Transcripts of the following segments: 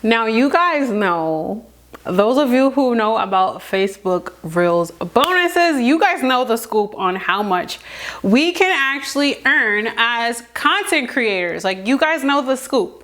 Now you guys know, those of you who know about Facebook Reels bonuses, you guys know the scoop on how much we can actually earn as content creators. Like, you guys know the scoop.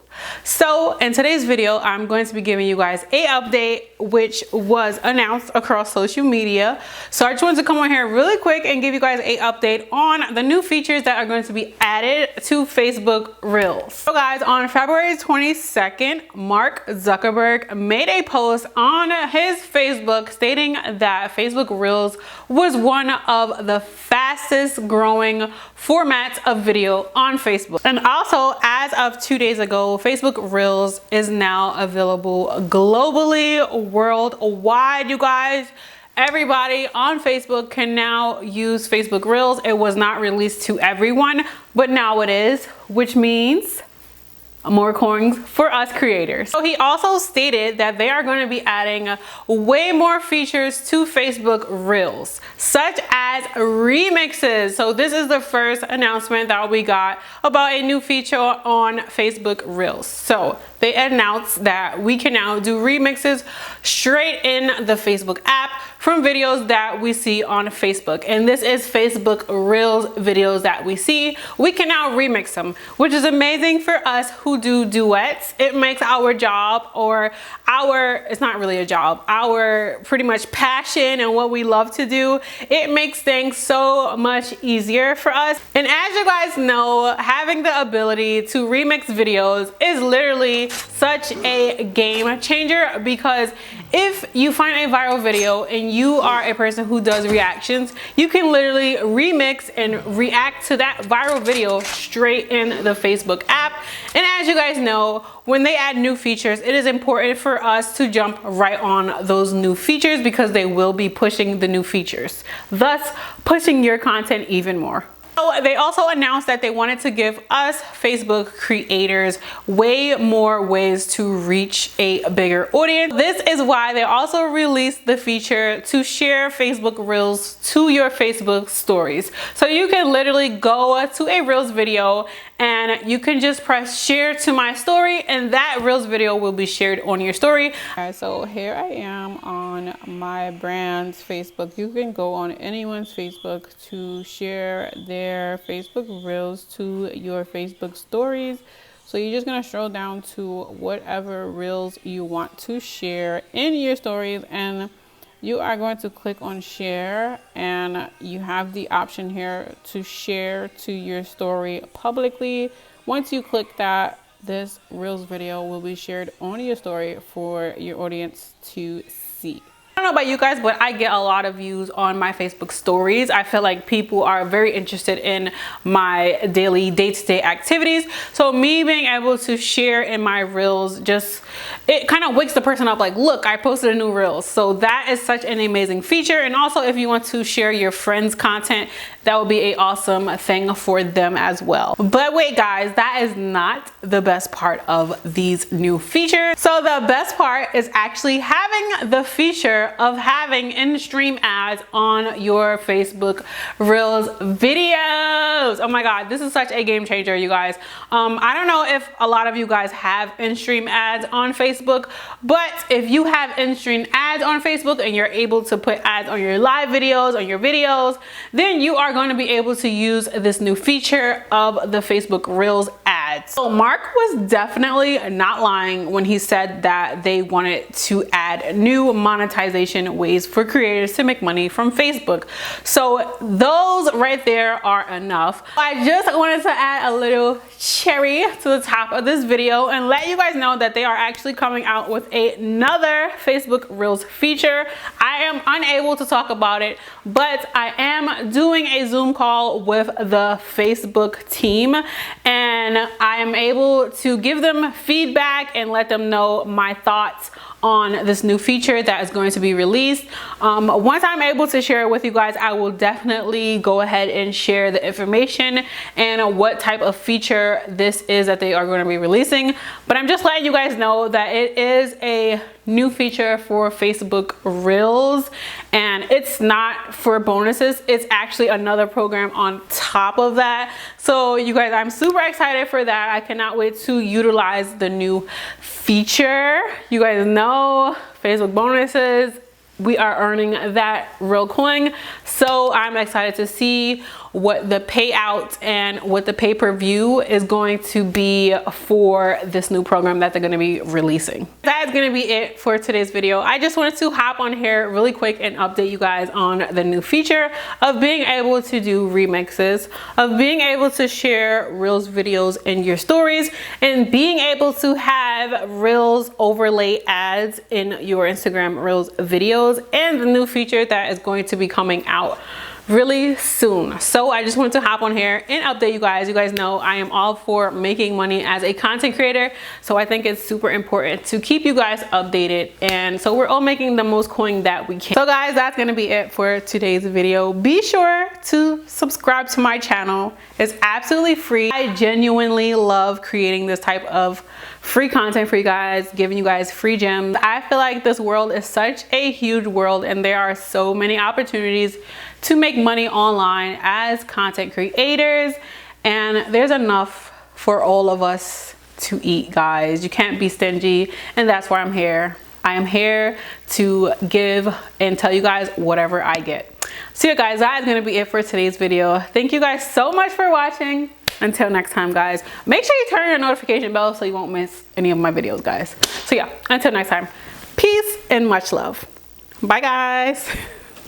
So in today's video, I'm going to be giving you guys a update which was announced across social media. So I just wanted to come on here really quick and give you guys a update on the new features that are going to be added to Facebook Reels. So guys, on February 22nd, Mark Zuckerberg made a post on his Facebook stating that Facebook Reels was one of the fastest growing formats of video on Facebook. And also, as of 2 days ago, Facebook Reels is now available globally, worldwide, you guys. Everybody on Facebook can now use Facebook Reels. It was not released to everyone, but now it is, which means more coins for us creators. So he also stated that they are going to be adding way more features to Facebook Reels, such as remixes. So this is the first announcement that we got about a new feature on Facebook Reels. So they announced that we can now do remixes straight in the Facebook app from videos that we see on Facebook. And this is Facebook Reels videos that we see. We can now remix them, which is amazing for us who do duets. It makes our job, or it's not really a job, our pretty much passion and what we love to do. It makes things so much easier for us. And as you guys know, having the ability to remix videos is literally such a game changer, because if you find a viral video and you are a person who does reactions, you can literally remix and react to that viral video straight in the Facebook app. And as you guys know, when they add new features, it is important for us to jump right on those new features, because they will be pushing the new features, thus pushing your content even more. So they also announced that they wanted to give us Facebook creators way more ways to reach a bigger audience. This is why they also released the feature to share Facebook Reels to your Facebook stories. So you can literally go to a Reels video and you can just press share to my story, and that Reels video will be shared on your story. Alright, so here I am on my brand's Facebook. You can go on anyone's Facebook to share their Facebook Reels to your Facebook stories. So you're just gonna scroll down to whatever Reels you want to share in your stories, and you are going to click on share, and you have the option here to share to your story publicly. Once you click that, this Reels video will be shared on your story for your audience to see. I don't know about you guys, but I get a lot of views on my Facebook stories. I feel like people are very interested in my daily day-to-day activities. So me being able to share in my Reels, it kind of wakes the person up, like, look, I posted a new Reels. So that is such an amazing feature. And also, if you want to share your friends' content, that would be an awesome thing for them as well. But wait guys, that is not the best part of these new features. So the best part is actually having the feature of having in-stream ads on your Facebook Reels videos. Oh my God, this is such a game changer, you guys. I don't know if a lot of you guys have in-stream ads on Facebook, but if you have in-stream ads on Facebook and you're able to put ads on your live videos, on your videos, then you are going to be able to use this new feature of the Facebook Reels ads. So Mark was definitely not lying when he said that they wanted to add new monetization ways for creators to make money from Facebook. So those right there are enough. I just wanted to add a little cherry to the top of this video and let you guys know that they are actually coming out with another Facebook Reels feature. I am unable to talk about it, but I am doing a Zoom call with the Facebook team, and I am able to give them feedback and let them know my thoughts on this new feature that is going to be released. Once I'm able to share it with you guys, I will definitely go ahead and share the information and what type of feature this is that they are going to be releasing. But I'm just letting you guys know that it is a new feature for Facebook Reels, and it's not for bonuses. It's actually another program on top of that. So you guys, I'm super excited for that. I cannot wait to utilize the new feature. You guys know Facebook bonuses, we are earning that real coin. So I'm excited to see what the payout and what the pay-per-view is going to be for this new program that they're going to be releasing. That is going to be it for today's video. I just wanted to hop on here really quick and update you guys on the new feature of being able to do remixes, of being able to share Reels videos in your stories, and being able to have Reels overlay ads in your Instagram Reels videos, and the new feature that is going to be coming out really soon. So I just wanted to hop on here and update you guys. You guys know I am all for making money as a content creator, so I think it's super important to keep you guys updated, and so we're all making the most coin that we can. So guys, that's gonna be it for today's video. Be sure to subscribe to my channel. It's absolutely free. I genuinely love creating this type of free content for you guys, giving you guys free gems. I feel like this world is such a huge world, and there are so many opportunities to make money online as content creators, and there's enough for all of us to eat, guys. You can't be stingy, and that's why I'm here. I am here to give and tell you guys whatever I get. So yeah guys, that is gonna be it for today's video. Thank you guys so much for watching. Until next time guys, make sure you turn your notification bell so you won't miss any of my videos, guys. So yeah, until next time, peace and much love. Bye guys.